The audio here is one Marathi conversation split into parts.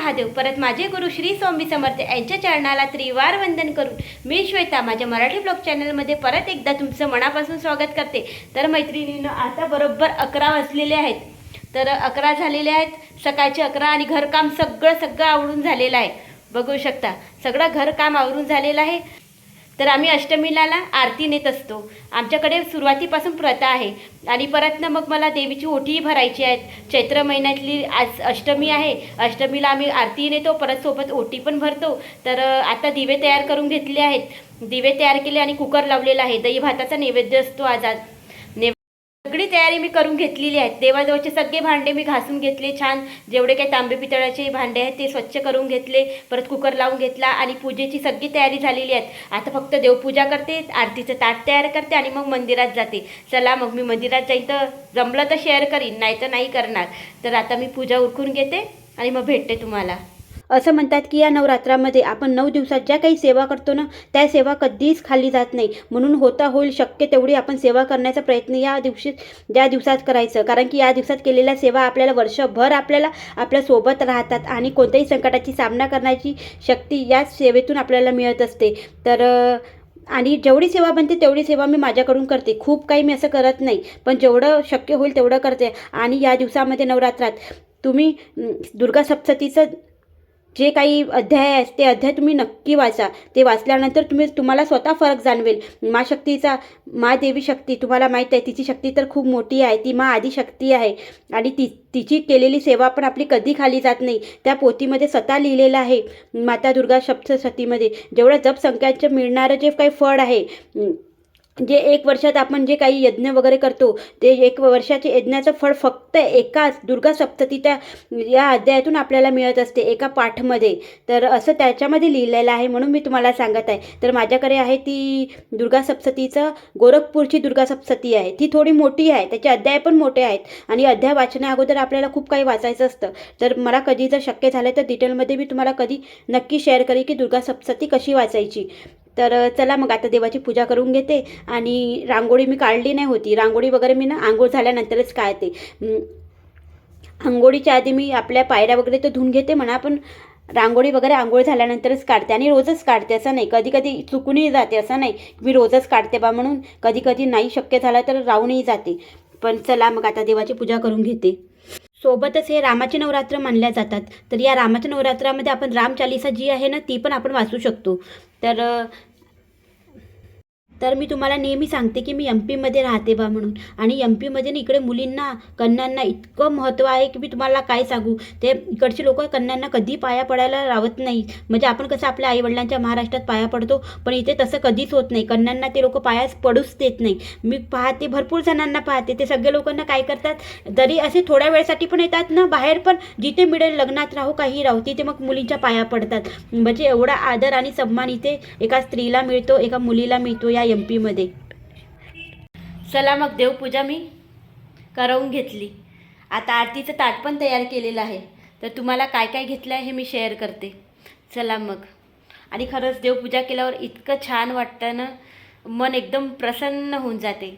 महादेव. परत माझे गुरु श्री स्वामी समर्थ यांच्या चरणाला त्रिवार वंदन करून मी श्वेता माझ्या मराठी ब्लॉग चॅनलमध्ये परत एकदा तुमचं मनापासून स्वागत करते. तर मैत्रिणींनो, आता बरोबर 11 वाजलेले आहेत. तर 11 झालेले आहेत, सकाळचे 11, आणि घरकाम सगळं आवरून झालेलं आहे. बघू शकता सगळं घरकाम आवरून झालेलं आहे. तर आम्ही अष्टमीला आरती नेत असतो. आमच्याकडे सुरुवातीपासून प्रथा आहे. आणि परत ना मग मला देवीची ओटीही भरायची आहेत. चैत्र महिन्यातली आज अष्टमी आहे. अष्टमीला आम्ही आरती नेतो, परत सोबत ओटी पण भरतो. तर आता दिवे तयार करून घेतले आहेत. दिवे तयार केले आणि कुकर लावलेला आहे. दही भाताचा नैवेद्य असतो आज. सगळी तयारी मी करून घेतलेली आहे. देवाजवळचे सगळे भांडे मी घासून घेतले छान. जेवढे काही तांबे पितळाचे भांडे आहेत ते स्वच्छ करून घेतले. परत कुकर लावून घेतला आणि पूजेची सगळी तयारी झालेली आहे. आता फक्त देवपूजा करते, आरतीचं ताट तयार करते आणि मग मंदिरात जाते. चला मग मी मंदिरात जाईन, तर जमलं तर शेअर करीन, नाही तर नाही करणार. तर आता मी पूजा उरकून घेते आणि मग भेटते तुम्हाला. असं म्हणतात की या नवरात्रामध्ये आपण 9 दिवसात ज्या काही सेवा करतो ना, त्या सेवा कधीच खाली जात नाही. म्हणून होता होईल शक्य तेवढी आपण सेवा करण्याचा प्रयत्न ज्या दिवसात करायचं. कारण की या दिवसात केलेल्या सेवा आपल्याला वर्षभर आपल्यासोबत राहतात आणि कोणत्याही संकटाची सामना करण्याची शक्ती या सेवेतून आपल्याला मिळत असते. तर आणि जेवढी सेवा बनते तेवढी सेवा मी माझ्याकडून करते. खूप काही मी असं करत नाही, पण जेवढं शक्य होईल तेवढं करते. आणि या दिवसामध्ये नवरात्रात तुम्ही दुर्गा सप्तशतीचं जे काही अध्याय आहेत ते अध्याय तुम्ही नक्की वाचा. ते वाचल्यानंतर तुम्हाला स्वतः फरक जाणवेल. मा देवी शक्ती तुम्हाला माहीत आहे, तिची शक्ती तर खूप मोठी आहे. ती मा आदिशक्ती आहे आणि तिची केलेली सेवा पण आपली कधी खाली जात नाही. त्या पोथीमध्ये स्वतः लिहिलेलं आहे, माता दुर्गा सप्तशतीमध्ये, जेवढं जप संख्यांचं मिळणारं जे काही फळ आहे, जे 1 वर्षात आपण जे काही यज्ञ वगैरे करतो ते 1 वर्षाचे यज्ञाचं फळ फक्त एकाच दुर्गा सप्तशतीच्या या अध्यायातून आपल्याला मिळत असते, एका पाठमध्ये. तर असं त्याच्यामध्ये लिहिलेलं आहे, म्हणून मी तुम्हाला सांगत आहे. तर माझ्याकडे आहे ती दुर्गा सप्तशतीचं, गोरखपूरची दुर्गा सप्तशती आहे. ती थोडी मोठी आहे, त्याचे अध्याय पण मोठे आहेत आणि अध्याय वाचण्या अगोदर आपल्याला खूप काही वाचायचं असतं. तर मला कधी जर शक्य झालं तर डिटेलमध्ये मी तुम्हाला कधी नक्की शेअर करेन की दुर्गा सप्तशती कशी वाचायची. तर चला मग आता देवाची पूजा करून घेते. आणि रांगोळी मी काढली नाही होती. रांगोळी वगैरे मी ना आंघोळ झाल्यानंतरच काढते. आंघोळीच्या आधी मी आपल्या पायऱ्या वगैरे तर धुवून घेते म्हणा, पण रांगोळी वगैरे आंघोळ झाल्यानंतरच काढते. आणि रोजच काढते असं नाही, कधी कधी चुकूनही जाते. असं नाही मी रोजच काढते बा, म्हणून कधी कधी नाही शक्य झालं तर राहूनही जाते. पण चला मग आता देवाची पूजा करून घेते. सोबतच हे रामाचे नवरात्र मानल्या जातात. तर या रामाच्या नवरात्रामध्ये आपण रामचालिसा जी आहे ना, ती पण आपण वाचू शकतो. तर मी तुम्हाला नेहमी सांगते की मी MP मध्ये राहते बा म्हणून. आणि MP मध्ये ना इकडे मुलींना, कन्यांना इतकं महत्त्व आहे की मी तुम्हाला काय सांगू. ते इकडचे लोक कन्यांना कधी पाया पडायला लावत नाही. म्हणजे आपण कसं आपल्या आईवडिलांच्या महाराष्ट्रात पाया पडतो, पण इथे तसं कधीच होत नाही. कन्यांना ते लोक पायाच पडूच देत नाही. मी पाहते, भरपूर जणांना पाहते, ते सगळे लोकांना काय करतात, जरी असे थोड्या वेळेसाठी पण येतात ना बाहेर, पण जिथे मिळेल, लग्नात राहू काही राहू, तिथे मग मुलींच्या पाया पडतात. म्हणजे एवढा आदर आणि सन्मान इथे एका स्त्रीला मिळतो, एका मुलीला मिळतो या MP मध्ये. चला मग देवपूजा मी करवून घेतली. आता आरतीचं ताट पण तयार केलेलं आहे. तर तुम्हाला काय काय घेतलं आहे हे मी शेअर करते. चला मग. आणि खरंच देवपूजा केल्यावर इतकं छान वाटतं ना, मन एकदम प्रसन्न होऊन जाते.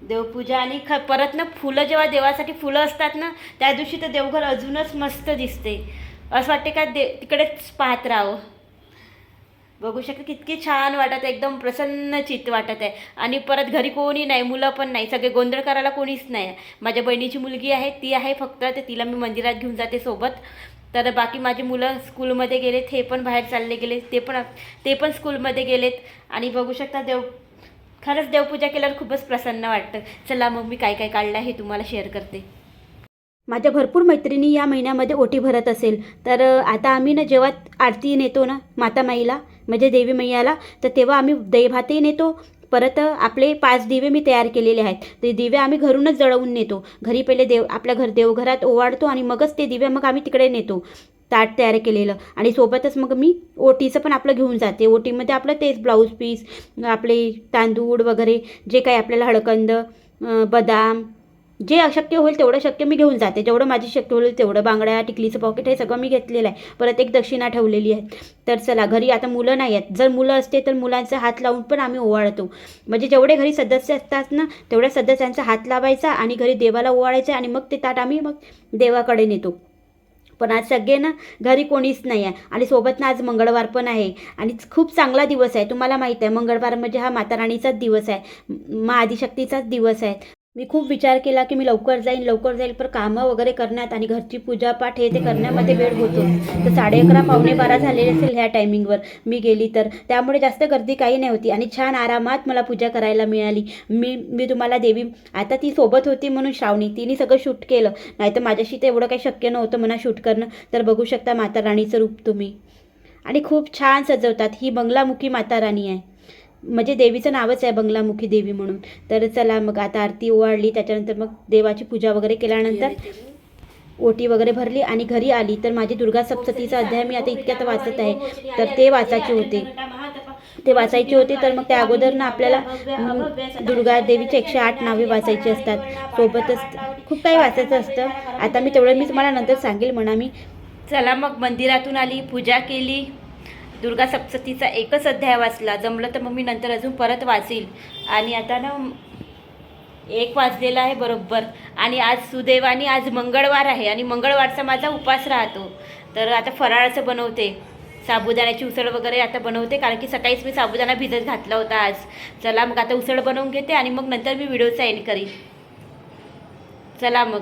देवपूजा आणि परत ना फुलं, जेव्हा देवासाठी फुलं असतात ना, त्या दिवशी तर देवघर अजूनच मस्त दिसते. असं वाटते का तिकडेच पाहत राहावं. बघू शकता कितकी छान वाटत आहे, एकदम प्रसन्न चित्त वाटत आहे. आणि परत घरी कोणी नाही, मुलं पण नाही, सगळे गोंधळ करायला कोणीच नाही. माझ्या बहिणीची मुलगी आहे, ती आहे फक्त, तर तिला मी मंदिरात घेऊन जाते सोबत. तर बाकी माझी मुलं स्कूलमध्ये गेलेत, हे पण बाहेर चालले गेले, ते पण स्कूलमध्ये गेलेत. आणि बघू शकता खरंच देवपूजा केल्यावर खूपच प्रसन्न वाटतं. चला मग मी काय काय काढलं हे तुम्हाला शेअर करते. माझ्या भरपूर मैत्रिणी या महिन्यामध्ये ओटी भरत असेल. तर आता आम्ही ना जेव्हा आरती नेतो ना माता माईला, म्हणजे देवी मैयाला, तर तेव्हा आम्ही दही भातही नेतो. परत आपले 5 दिवे मी तयार केलेले आहेत. ते दिवे आम्ही घरूनच जळवून नेतो. घरी पहिले आपल्या देवघरात ओवाळतो आणि मगच ते दिवे मग आम्ही तिकडे नेतो, ताट तयार केलेलं. आणि सोबतच मग मी ओटीचं पण आपलं घेऊन जाते. ओटीमध्ये आपलं तेच ब्लाऊज पीस, आपले तांदूळ वगैरे, जे काही आपल्याला हळकंद, बदाम, जे अशक्य होईल तेवढं शक्य मी घेऊन जाते. जेवढं माझी शक्य होईल तेवढं, बांगड्या, टिकलीचं पॉकेट, हे सगळं मी घेतलेलं आहे. परत एक दक्षिणा ठेवलेली आहे. तर चला, घरी आता मुलं नाही आहेत. जर मुलं असते तर मुलांचा हात लावून पण आम्ही ओवाळतो. म्हणजे जेवढे घरी सदस्य असतात ना, तेवढ्या सदस्यांचा हात लावायचा आणि घरी देवाला ओवाळायचा आणि मग ते ताट आम्ही मग देवाकडे नेतो. पण आज सगळे ना घरी कोणीच नाही आहे आणि सोबत ना आज मंगळवार पण आहे आणि खूप चांगला दिवस आहे. तुम्हाला माहीत आहे मंगळवार म्हणजे हा माता राणीचाच दिवस आहे, आदिशक्तीचाच दिवस आहे. मी खूप विचार केला की मी लवकर जाईल, पण कामं वगैरे करण्यात आणि घरची पूजापाठ हे ते करण्यामध्ये वेळ होतो. तर 11:30 पावणे 12 झालेले असेल ह्या टायमिंगवर मी गेली, तर त्यामुळे जास्त गर्दी काही नाही होती आणि छान आरामात मला पूजा करायला मिळाली. मी तुम्हाला देवी आता ती सोबत होती म्हणून श्रावणी तिने सगळं शूट केलं, नाहीतर माझ्याशी तर एवढं काही शक्य नव्हतं म्हणा शूट करणं. तर बघू शकता माता राणीचं रूप तुम्ही, आणि खूप छान सजवतात. ही बंगलामुखी माता राणी आहे, म्हणजे देवीचं नावच आहे बंगलामुखी देवी म्हणून. तर चला मग आता आरती ओवाळली, त्याच्यानंतर मग देवाची पूजा वगैरे केल्यानंतर ओटी वगैरे भरली आणि घरी आली. तर माझी दुर्गा सप्ततीचा अध्याय मी आता इतक्यात वाचत आहे, तर ते वाचायचे होते. तर मग त्या अगोदर ना आपल्याला दुर्गा देवीचे 108 नावे वाचायची असतात, सोबतच खूप काही वाचायचं असतं. आता मी तुम्हाला नंतर सांगेल म्हणा. मी चला मग मंदिरातून आली, पूजा केली, दुर्गा सप्ततीचा एकच अध्याय वाचला. जमलं तर मग मी नंतर अजून परत वाचील. आणि आता ना 1 वाजलेला आहे बरोबर, आणि आज सुदैवाने आज मंगळवार आहे आणि मंगळवारचा माझा उपास राहतो. तर आता फराळाचं बनवते, साबुदाण्याची उसळ वगैरे आता बनवते, कारण की सकाळीच मी साबुदाणा भिजत घातला होता आज. चला मग आता उसळ बनवून घेते आणि मग नंतर मी व्हिडिओचा एंड करीन. चला मग.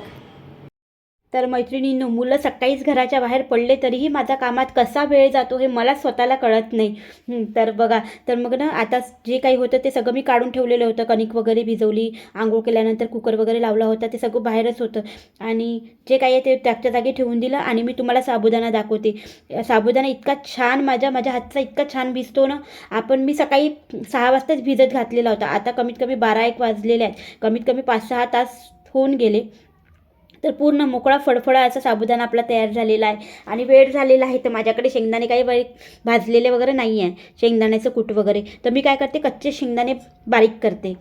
तर मैत्रिणींनो, मुलं सकाळीच घराच्या बाहेर पडले तरीही माझा कामात कसा वेळ जातो हे मला स्वतःला कळत नाही. तर बघा, तर मग ना आता जे काही होतं ते सगळं मी काढून ठेवलेलं होतं. कणिक वगैरे भिजवली, आंघोळ केल्यानंतर कुकर वगैरे लावला होता, ते सगळं बाहेरच होतं आणि जे काही आहे ते त्याच्या जागी ठेवून दिलं. आणि मी तुम्हाला साबुदाणा दाखवते. साबुदाणा इतका छान माझ्या हातचा इतका छान भिजतो ना. मी सकाळी 6 वाजताच भिजत घातलेला होता, आता कमीत कमी 12-1 वाजलेले आहेत, कमीत कमी 5-6 तास होऊन गेले. तर पूर्ण मोकळा फळफळा असा साबुदाणा आपला तयार झालेला आहे आणि वेळ झालेला आहे. तर माझ्याकडे शेंगदाणे काही भाजलेले वगैरे नाही आहे, शेंगदाण्याचं कूट वगैरे. तर मी काय करते, कच्चे शेंगदाणे बारीक करते.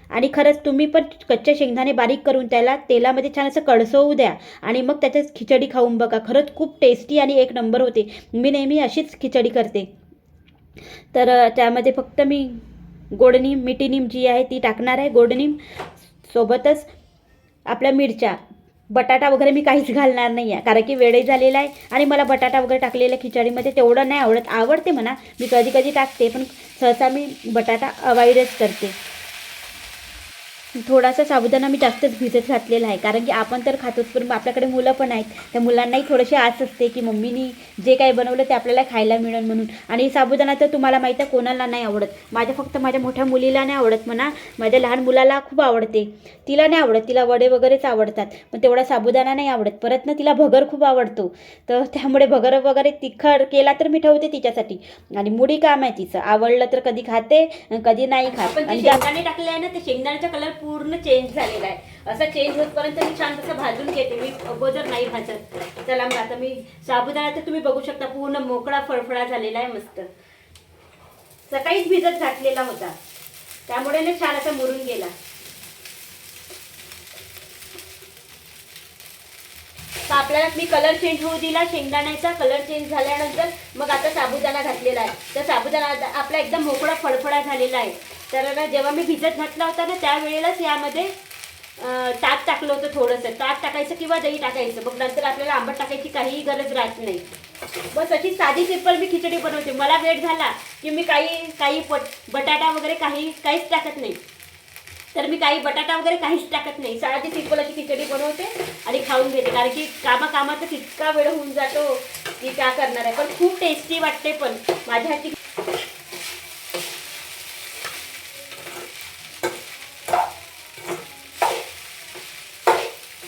आणि खरंच तुम्ही पण कच्चे शेंगदाणे बारीक करून त्याला तेलामध्ये छान असं कडसवू द्या आणि मग त्याच्यात खिचडी खाऊन बघा, खरंच खूप टेस्टी आणि 1 नंबर होते. मी नेहमी अशीच खिचडी करते. तर त्यामध्ये फक्त मी गोडनीम, मिठी नीम जी आहे ती टाकणार आहे, गोडनीम सोबतच आपल्या मिरच्या. बटाटा वगैरे मी काहीच घालणार नाही आहे, कारण की वेळही झालेला आहे आणि मला बटाटा वगैरे टाकलेल्या खिचडीमध्ये तेवढं नाही आवडत. आवडते म्हणा, मी कधी कधी टाकते, पण सहसा मी बटाटा अवॉइडच करते. थोडासा साबुदाणा मी जास्तच भिजत घातलेला आहे, कारण की आपण तर खातोच, पण आपल्याकडे मुलं पण आहेत. त्या मुलांनाही थोडीशी आस असते की मम्मीनी जे काही बनवलं ते आपल्याला खायला मिळेल म्हणून. आणि साबुदाणा तर तुम्हाला माहीत आहे कोणाला नाही आवडत. फक्त माझ्या मोठ्या मुलीला नाही आवडत म्हणा, माझ्या लहान मुलाला खूप आवडते. तिला नाही आवडत, तिला वडे वगैरेच आवडतात, पण तेवढा साबुदाणा नाही आवडत. परत ना तिला भगर खूप आवडतो, तर त्यामुळे भगर वगैरे तिखट केला तर मी ठेवते तिच्यासाठी. आणि मुडी काम आहे तिचं, आवडलं तर कधी खाते, कधी नाही खात. आणि शेंगदाणे टाकले आहे ना, ते शेंगदाण्याचा कलर पूर्ण चेंज झालेला आहे. असं चेंज होतपर्यंत मी छान तसं भाजून घेते, मी अगोदर नाही भाजत. चला मग आता मी साबुदाणा तर तुम्ही बघू शकता पूर्ण मोकळा फळफळा झालेला आहे, मस्त. सकाळीच भिजत घातलेला होता, त्यामुळे ना छान असा मुरून गेला. तर आपल्याला मी कलर चेंज होऊ दिला, शेंगदाण्याचा कलर चेंज झाल्यानंतर मग आता साबुदाणा घातलेला आहे. तर साबुदाणा आपला एकदम मोकळा फळफळा झालेला आहे. तर जेव्हा मी भिजत घातला होता ना, त्यावेळेलाच यामध्ये ताक टाकलं होतं थोडंसं. ताक टाकायचं किंवा दही टाकायचं, मग नंतर आपल्याला आंबट टाकायची काहीही गरज राहत नाही. बस अशी साधी सिंपल मी खिचडी बनवते. मला वेळ झाला की मी काही बटाटा वगैरे काहीच टाकत नाही. तर मी बटाटा वगैरे काहीच टाकत नाही, साधी सिंपल अशी खिचडी बनवते आणि खाऊन घेते, कारण की कामात इतका वेळ होऊन जातो की काय करणार आहे. पण खूप टेस्टी वाटते पण माझ्या हाती.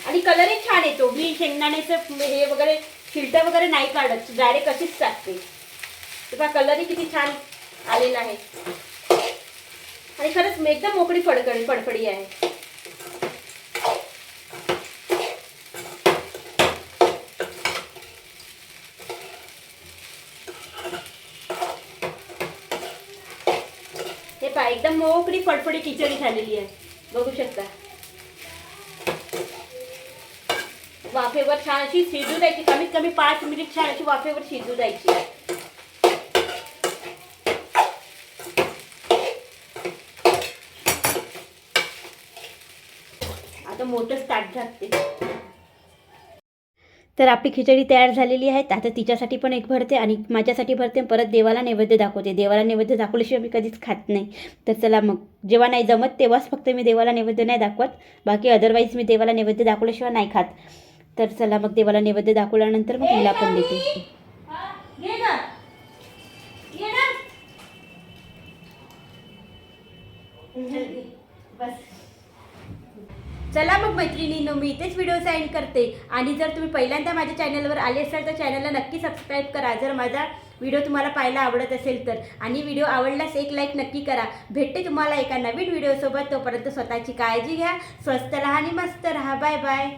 आणि कलरही छान येतो. मी शेंगदाण्याचं हे वगैरे फिल्टर वगैरे नाही काढत, डायरेक्ट अशीच टाकते. तेव्हा कलरही किती छान आलेला आहे आणि खरंच एकदम मोकळी फडफडी आहे. हे पहा, एकदम मोकळी फडफडी खिचडी झालेली आहे, बघू शकता. वाफेवर छान अशी शिजू द्यायची, कमीत कमी 5 मिनिट छान अशी वाफेवर शिजू द्यायची. आता मोठंच ताट झाकते. तर आपली खिचडी तयार झालेली आहे. आता तिच्यासाठी पण एक भरते आणि माझ्यासाठी भरते, परत देवाला नैवेद्य दाखवते. देवाला नैवेद्य दाखवल्याशिवाय मी कधीच खात नाही. तर चला मग, जेव्हा नाही जमत तेव्हाच फक्त मी देवाला नैवेद्य नाही दाखवत, बाकी अदरवाईज मी देवाला नैवेद्य दाखवल्याशिवाय नाही खात. तर चला मग, देवाला नैवेद्य दाखवल्यानंतर मग हिला पण देते. बस. चला मग मैत्रिणींनो, मी इथेच व्हिडिओचा एंड करते. आणि जर तुम्ही पहिल्यांदा माझ्या चॅनलवर आले असाल तर चॅनलला नक्की सबस्क्राईब करा, जर माझा व्हिडिओ तुम्हाला पाहायला आवडत असेल तर. आणि व्हिडिओ आवडल्यास एक लाईक नक्की करा. भेटते तुम्हाला एका नवीन व्हिडिओसोबत. तोपर्यंत स्वतःची काळजी घ्या, स्वस्त राहा आणि मस्त राहा. Bye bye.